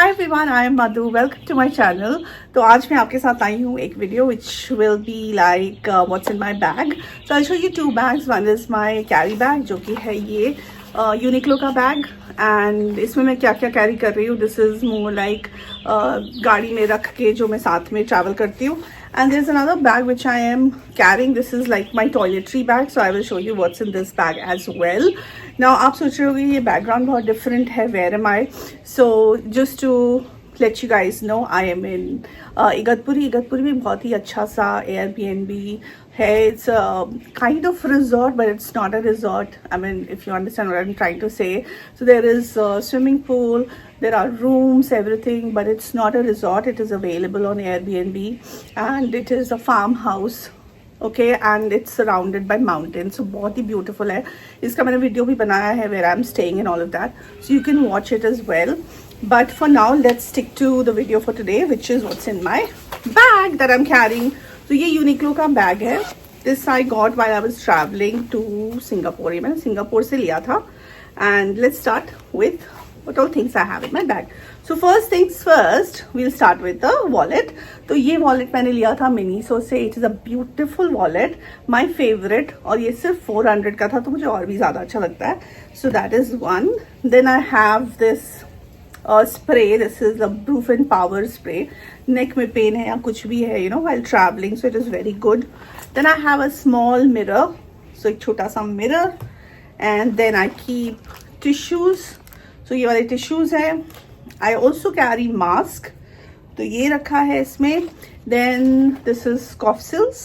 Hi everyone, I am Madhu. Welcome to my channel. तो आज मैं आपके साथ आई हूँ एक video which will be like what's in my bag. So I'll show you two bags. One is my carry bag जो कि है ये Uniqlo का बैग एंड इसमें मैं क्या क्या कैरी कर रही हूँ. दिस इज़ मोर लाइक गाड़ी में रख के जो मैं साथ में ट्रैवल करती हूँ. And there's another bag which I am carrying. This is like my toiletry bag. So I will show you what's in this bag as well. Now आप सोच रहे होंगे ये बैकग्राउंड बहुत डिफरेंट है. Where am I? So just to let you guys know, I am in Igatpuri. Igatpuri में बहुत ही अच्छा सा Airbnb है. It's a kind of resort, but it's not a resort. I mean, if you understand what I'm trying to say. So there is a swimming pool, there are rooms, everything, but it's not a resort. It is available on Airbnb, and it is a farmhouse. Okay, and it's surrounded by mountains. So बहुत ही beautiful है. इसका मैंने video भी बनाया है where I'm staying and all of that. So you can watch it as well. But for now, let's stick to the video for today, which is what's in my bag that I'm carrying. तो ये Uniqlo का bag है. This I got while I was traveling to Singapore. ये मैंने Singapore से लिया था. And let's start with what all things I have in my bag. So first things first, we'll start with the wallet. तो ये wallet मैंने लिया था Miniso से. It is a beautiful wallet, my favorite. और ये सिर्फ 400 का था तो मुझे और भी ज़्यादा अच्छा लगता है. So that is one. Then I have this spray. This is a Proof and Power spray. Neck में pain है या कुछ भी है, you know, while traveling. So it is very good. Then I have a small mirror. So एक छोटा सा mirror. And then I keep tissues. So ये वाले tissues है. I also carry mask. तो ये रखा है इसमें. Then this is cough syrups.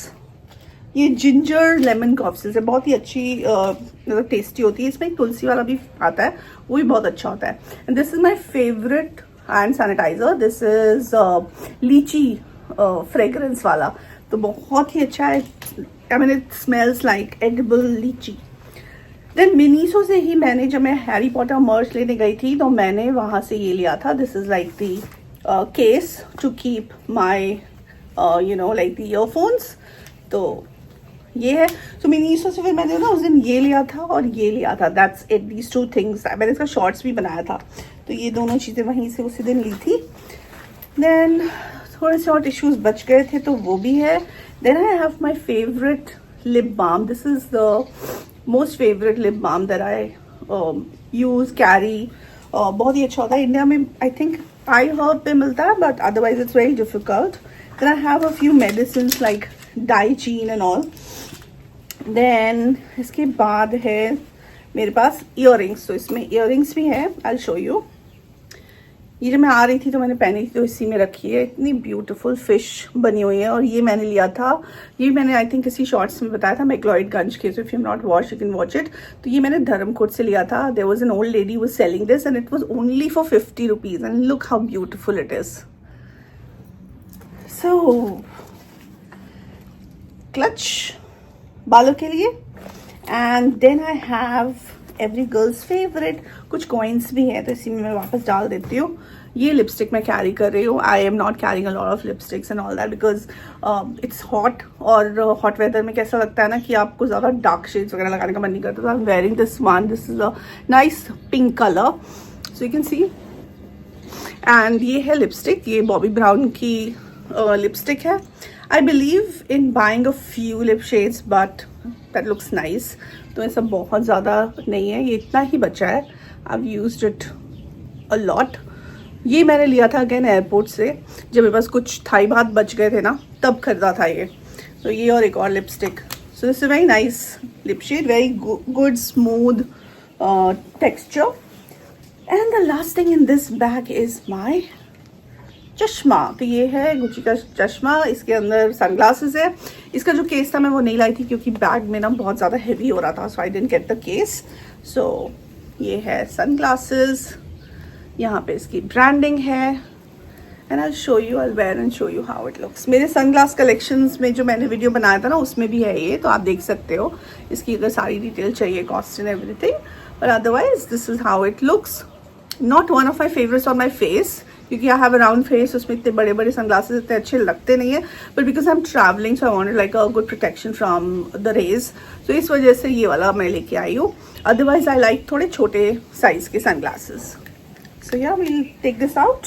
ये जिंजर लेमन कॉफ सिल्स है. बहुत ही अच्छी मतलब टेस्टी होती है. इसमें एक तुलसी वाला भी आता है, वो भी बहुत अच्छा होता है. And this is my favourite hand sanitiser. This is lychee fragrance वाला. तो बहुत ही अच्छा है. I mean it smells like edible lychee. Then Miniso से ही मैंने, जब मैं हैरी पॉटर मर्च लेने गई थी तो मैंने वहाँ से ये लिया था. This is like the case to keep my you know like the earphones. तो ये है. सो मिनीसो से फिर मैंने ना उस दिन ये लिया था और ये लिया था. That's it, these two things. मैंने इसका शॉर्ट्स भी बनाया था. तो ये दोनों चीज़ें वहीं से उसी दिन ली थी. देन थोड़े से और टिश्यूज़ बच गए थे तो वो भी है. Then I have my favourite lip balm. This is the most favourite lip balm that I use carry. बहुत ही अच्छा होता है. इंडिया में आई थिंक आई हर्ब पे मिलता है, but otherwise it's very difficult. Then I have a few medicines like Digene and all. Then इसके बाद है मेरे पास इयररिंग्स. तो इसमें इयररिंग्स भी है. आई शो यू. ये जब मैं आ रही थी तो मैंने पहनी थी तो इसी में रखी है. इतनी ब्यूटीफुल फिश बनी हुई है. और ये मैंने लिया था, ये मैंने आई थिंक किसी शॉर्ट्स में बताया था, मैक्लॉयडगंज के. So if you not watch you can watch it. तो ये मैंने धर्मकोट से लिया था. There was an old lady was selling this and it was only for 50 rupees. And look how beautiful it is. So clutch बालों के लिए. And then I have every girl's favourite कुछ कॉइन्स भी है, तो इसी में मैं वापस डाल देती हूँ. ये लिपस्टिक मैं कैरी कर रही हूँ. I am not carrying a lot of lipsticks and all that because it's hot. और हॉट वेदर में कैसा लगता है ना कि आपको ज़्यादा डार्क शेड्स वगैरह लगाने का मन नहीं करता. तो I am wearing this one. This is a nice pink colour. So you can see. And ये है लिपस्टिक. ये बॉबी ब्राउन की लिपस्टिक है. I believe in buying a few lip shades, but that looks nice. तो ऐसा बहुत ज़्यादा नहीं है, ये इतना ही बचा है. I've used it a lot. ये मैंने लिया था अगेन एयरपोर्ट से, जब मेरे पास कुछ थाई भात बच गए थे ना, तब खरीदा था ये. तो ये और एक और lipstick. So this is a very nice lip shade, very good smooth texture. And the last thing in this bag is my चश्मा. तो ये है गुच्ची का चश्मा. इसके अंदर सनग्लासेस है. इसका जो केस था मैं वो नहीं लाई थी क्योंकि बैग में ना बहुत ज़्यादा हैवी हो रहा था. So I didn't get the case. So ये है सनग्लासेस. यहाँ पे इसकी ब्रांडिंग है. And I show you, I wear and show you how it looks. मेरे सनग्लास कलेक्शंस में जो मैंने वीडियो बनाया था ना उसमें भी है ये, तो आप देख सकते हो. इसकी अगर सारी डिटेल चाहिए, cost and everything. But otherwise this is how it looks. Not one of my favourites on my face क्योंकि I have a round face. उसमें इतने बड़े बड़े सनग्लासेस इतने अच्छे लगते नहीं है. But because I am travelling so I wanted like a good protection from the rays. तो इस वजह से ये वाला मैं लेके आई हूँ. अदरवाइज आई लाइक थोड़े छोटे साइज के sunglasses. So yeah, we'll take this out.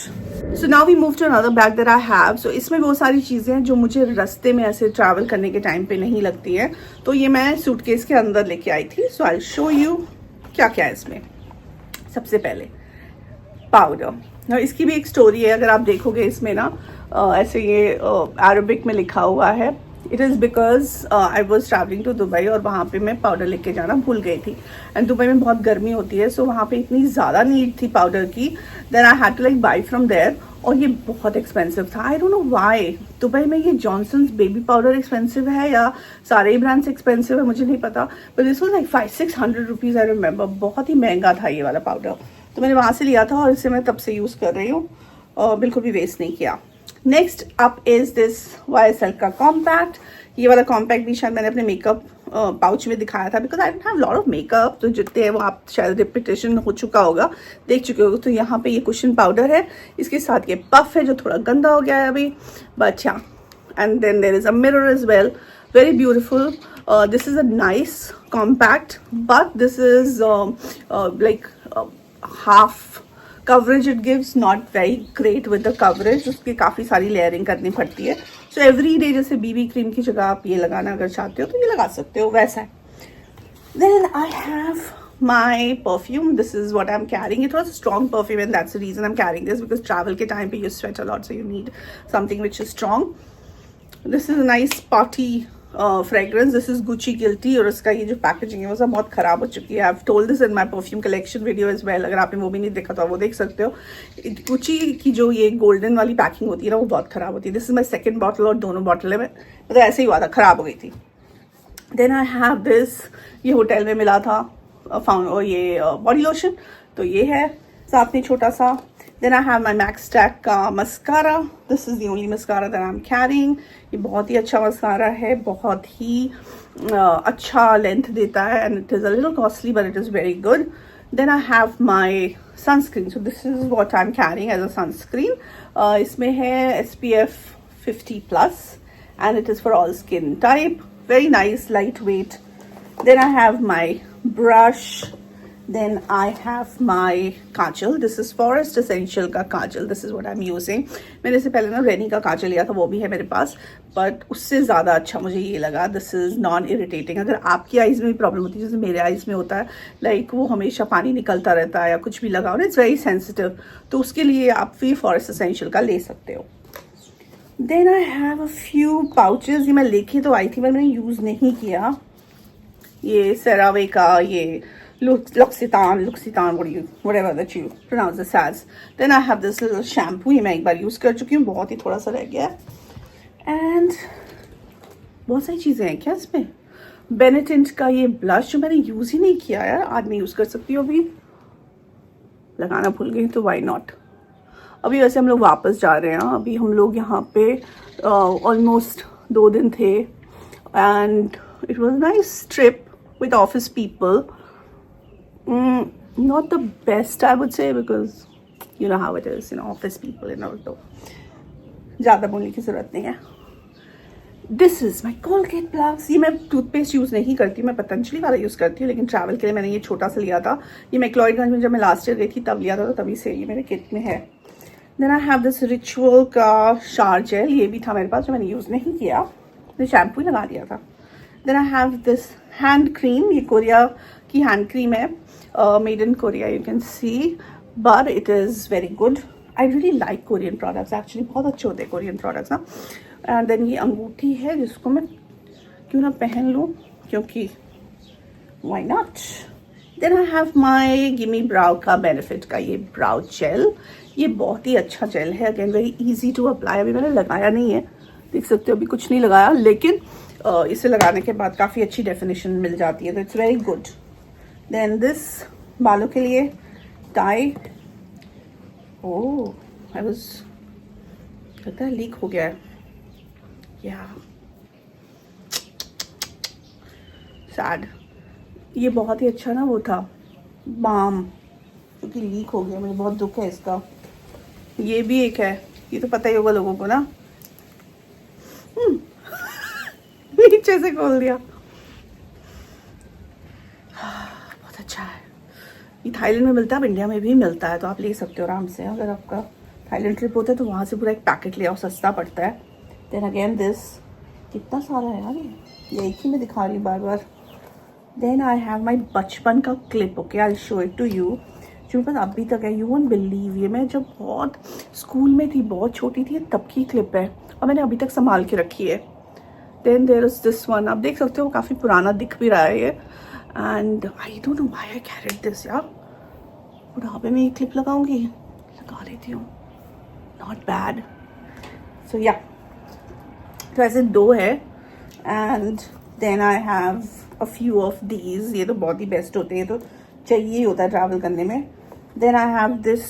So now we move to another bag that I have. So इसमें वो सारी चीज़ें हैं जो मुझे रास्ते में ऐसे ट्रैवल करने के टाइम पे नहीं लगती है, तो ये मैं सूटकेस के अंदर लेके आई थी. So I'll show you क्या क्या है इसमें. सबसे पहले पाउडर. इसकी भी एक स्टोरी है. अगर आप देखोगे इसमें ना ऐसे ये अरबिक में लिखा हुआ है. It is because I was travelling to Dubai और वहाँ पे मैं पाउडर लेके जाना भूल गई थी. एंड दुबई में बहुत गर्मी होती है, सो वहाँ पे इतनी ज़्यादा नीड थी पाउडर की, then I had to like buy from there. और ये बहुत एक्सपेंसिव था. I don't know why. Dubai में ये जॉनसन्स बेबी पाउडर एक्सपेंसिव है या सारे ही ब्रांड्स एक्सपेंसिव है, मुझे नहीं पता. But this was like 500-600 rupees. I remember बहुत ही महंगा था ये वाला पाउडर. तो मैंने वहाँ से लिया था और इसे मैं तब से यूज़ कर रही हूँ और बिल्कुल भी वेस्ट नहीं किया. Next up is this YSL का कॉम्पैक्ट. ये वाला कॉम्पैक्ट भी शायद मैंने अपने मेकअप पाउच में दिखाया था, because I don't have lot of makeup. तो जितने हैं वो आप शायद रिपीटेशन हो चुका होगा, देख चुके होगे. तो यहाँ पे ये कुशन पाउडर है, इसके साथ ये पफ है जो थोड़ा गंदा हो गया है अभी, but yeah. And then there is a mirror as well, very beautiful. This is a nice compact, but this is like half coverage it gives, not very great with the coverage. उसकी काफ़ी सारी layering करनी पड़ती है. So every day जैसे BB cream की जगह आप ये लगाना अगर चाहते हो तो ये लगा सकते हो, वैसा है. Then I have my perfume. This is what I am carrying. It was strong perfume and that's the reason I am carrying this, because travel के टाइम पे you sweat a lot, so you need something which is strong. This is a nice party fragrance. This is Gucci Guilty. और इसका ये जो packaging है वो सब बहुत ख़राब हो चुकी है. I have told this in my perfume collection video as well. अगर आपने वो भी नहीं देखा तो आप वो देख सकते हो. गुची की जो ये गोल्डन वाली पैकिंग होती है ना, वो बहुत ख़राब होती है. This is my second bottle और दोनों बॉटल में मतलब ऐसे ही हुआ था, ख़राब हो गई थी. Then I have this. ये होटल में मिला था और ये बॉडी लोशन, तो ये है साथ में छोटा सा. Then I have my Max Stack का mascara. This is the only mascara that I'm carrying. ये बहुत ही अच्छा मस्कारा है, बहुत ही अच्छा लेंथ देता है, and it is a little costly but it is very good. Then I have my sunscreen. So this is what I'm carrying as a sunscreen. इसमें है SPF 50+ and it is for all skin type. Very nice, lightweight. Then I have my brush. Then I have my Kajal. This is Forest Essential का काजल. This is what I'm using. मैंने इससे पहले ना रेनी का काजल लिया था, वो भी है मेरे पास, बट उससे ज़्यादा अच्छा मुझे ये लगा. This is non irritating. अगर आपकी आइज़ में भी प्रॉब्लम होती है जैसे मेरे आइज़ में होता है, लाइक वो हमेशा पानी निकलता रहता है या कुछ भी लगाओ ना, इट्स वेरी सेंसिटिव, तो उसके लिए आप भी फॉरेस्ट एसेंशियल का ले सकते हो. Then I have a few pouches. ये मैं लेके तो आई थी पर मैंने यूज़ नहीं किया. ये सेरावे का ये L'Occitane, whatever that you pronounce this as. Then I have this little shampoo. ये मैं एक बार यूज़ कर चुकी हूँ, बहुत ही थोड़ा सा रह गया है. एंड बहुत सारी चीज़ें हैं क्या इसमें. बेनेटिंट का ये ब्लश जो मैंने यूज़ ही नहीं किया यार, आज मैं यूज़ कर सकती हूँ. अभी लगाना भूल गई तो वाई नॉट. अभी वैसे हम लोग वापस जा रहे हैं. अभी हम लोग यहाँ पे ऑलमोस्ट 2 दिन थे and it was nice trip with office people. Not the best I would say, because you know how it is, you know, office people and all. तो ज़्यादा बोलने की ज़रूरत नहीं है. This is my Colgate Plus. ये मैं toothpaste use नहीं करती, मैं पतंजलि वाला यूज़ करती हूँ, लेकिन ट्रैवल के लिए मैंने ये छोटा सा लिया था. ये मैक्लॉयडगंज में जब मैं लास्ट ईयर गई थी तब लिया था, तो तभी से ये मेरे किट में है. Then I have this Ritual का शार जेल. ये भी था मेरे पास जो मैंने यूज़ नहीं किया, मैंने शैम्पू ही लगा दिया था. Then I have this hand cream. ये कोरिया की हैंड क्रीम है, made in Korea, you can see, but it is very good. I really like Korean products actually. बहुत अच्छे होते हैं Korean products ना. And then ये अंगूठी है जिसको मैं क्यों ना पहन लूँ, क्योंकि why not. Then I have my Gimme Brow का Benefit का ये ब्राउ जेल. ये बहुत ही अच्छा जेल है, again very easy to apply. अभी मैंने लगाया नहीं है, देख सकते हो अभी कुछ नहीं लगाया, लेकिन इसे लगाने के बाद काफ़ी अच्छी डेफिनेशन मिल जाती है, तो it's very good. Then this बालों के लिए टाई. ओह आई वाज, लगता है लीक हो गया है. या सैड. ये बहुत ही अच्छा ना वो था बाम, क्योंकि लीक हो गया. मुझे बहुत दुख है इसका. ये भी एक है, ये तो पता ही होगा लोगों को ना. नीचे से खोल दिया. बहुत अच्छा है. ये थाईलैंड में मिलता है, इंडिया में भी मिलता है, तो आप ले सकते हो आराम से। अगर आपका थाईलैंड ट्रिप होता है तो वहाँ से पूरा एक पैकेट ले आओ, सस्ता पड़ता है। देन अगेन दिस, कितना सारा है यार, ये एक ही मैं दिखा रही हूँ बार बार। देन आई हैव माई बचपन का clip, okay, I show it to you, जो मेरे पास अभी तक है। यू वोंट बिलीव, ये मैं जब बहुत स्कूल में थी, बहुत छोटी थी, तब की क्लिप है और मैंने अभी तक संभाल के रखी है। Then there is this one, आप देख सकते हो काफ़ी पुराना दिख भी रहा है ये। And I don't know why I carried this यार, बुढ़ापे में ये क्लिप लगाऊंगी, लगा लेती हूँ, नॉट बैड। सो या, तो ऐसे 2 है। And then I have a few of these, ये तो बहुत ही बेस्ट होते हैं, तो चाहिए ही होता है ट्रैवल करने में। Then I have this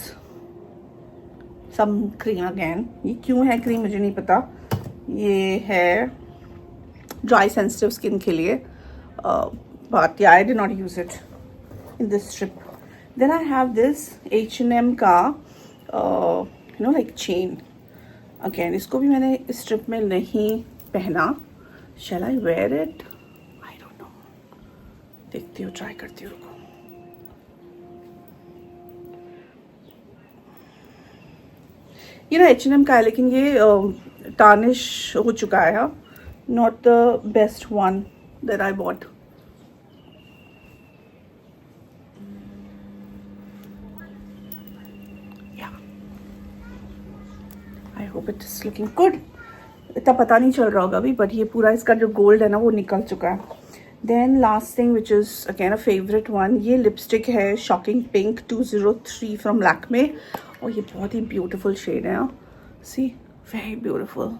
some cream again, ये क्यों है क्रीम मुझे नहीं पता, ये है ड्राई सेंसिटिव स्किन के लिए, but I did not use it in this trip. Then I have this H&M का you know like chain, again इसको भी मैंने इस ट्रिप में नहीं पहना। Shall I wear it, I don't know, देखती हूँ, ट्राई करती हूँ। ये ना H&M का है, लेकिन ये टार्निश हो चुका है, not the best one that I bought. I hope it is looking good. इतना पता नहीं चल रहा होगा अभी, बट ये पूरा इसका जो गोल्ड है ना वो निकल चुका है। Then last thing which is again a favourite one, ये लिपस्टिक है शॉकिंग पिंक 203 फ्रॉम लैक्मे, और ये बहुत ही ब्यूटीफुल शेड है। See, very beautiful.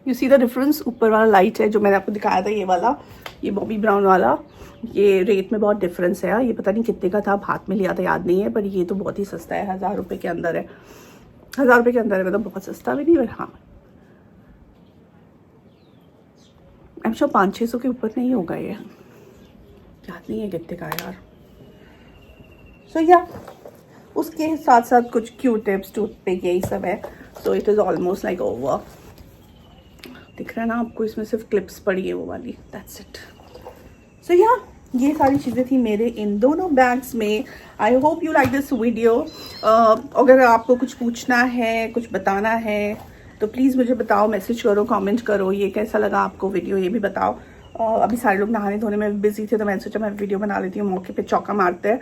You see the difference, ऊपर वाला लाइट है जो मैंने आपको दिखाया था, ये वाला, ये बॉबी ब्राउन वाला, ये रेट में बहुत डिफरेंस है। ये पता नहीं कितने का था, आप हाथ में लिया था याद नहीं है, पर ये तो बहुत ही सस्ता है, 1000 रुपये के अंदर है। 1000 रुपये के अंदर है, मतलब बहुत सस्ता भी नहीं, पर हाँ आई एम श्योर 500-600 के ऊपर नहीं होगा ये, याद नहीं है कितने का यार। सो या, उसके साथ साथ कुछ क्यू टिप्स, टूथपिक, यही सब है। So it is almost like over. दिख रहा है ना आपको, इसमें सिर्फ क्लिप्स पड़ी है वो वाली, दैट्स इट। सो या, ये सारी चीज़ें थी मेरे इन दोनों बैग्स में। I hope you like this video. अगर आपको कुछ पूछना है, कुछ बताना है, तो प्लीज़ मुझे बताओ, मैसेज करो, कमेंट करो, ये कैसा लगा आपको वीडियो, ये भी बताओ। अभी सारे लोग नहाने धोने में बिजी थे, तो मैंने सोचा मैं वीडियो बना लेती हूँ, मौके पे चौका मारते हैं।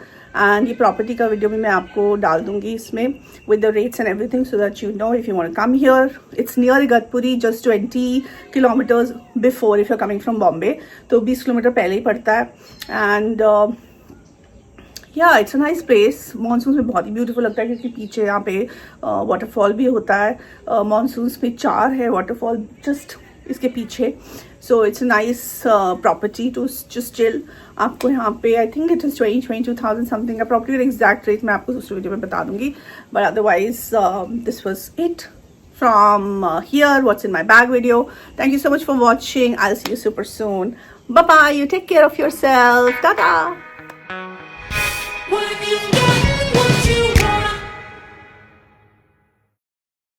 एंड ये प्रॉपर्टी का वीडियो भी मैं आपको डाल दूंगी इसमें, with the rates and everything, so that you know if you want to come here. It's near Igatpuri, just 20 kilometres before if you are coming from Bombay, तो 20 किलोमीटर पहले ही पड़ता है। And yeah, it's a nice place. Monsoon में बहुत ही beautiful लगता है, क्योंकि पीछे यहाँ पे वाटरफॉल भी होता है। मानसून में 4 है वाटरफॉल जस्ट इसके पीछे। So it's a nice property to just chill. आपको यहाँ पे I think it is 22,000 something का प्रॉपर्टी, एग्जैक्ट रेट मैं आपको दूसरी वीडियो में बता दूंगी। But otherwise this was it from here, what's in my bag video. Thank you so much for watching. I'll see you super soon. Bye bye. You take care of yourself. Ta-ta.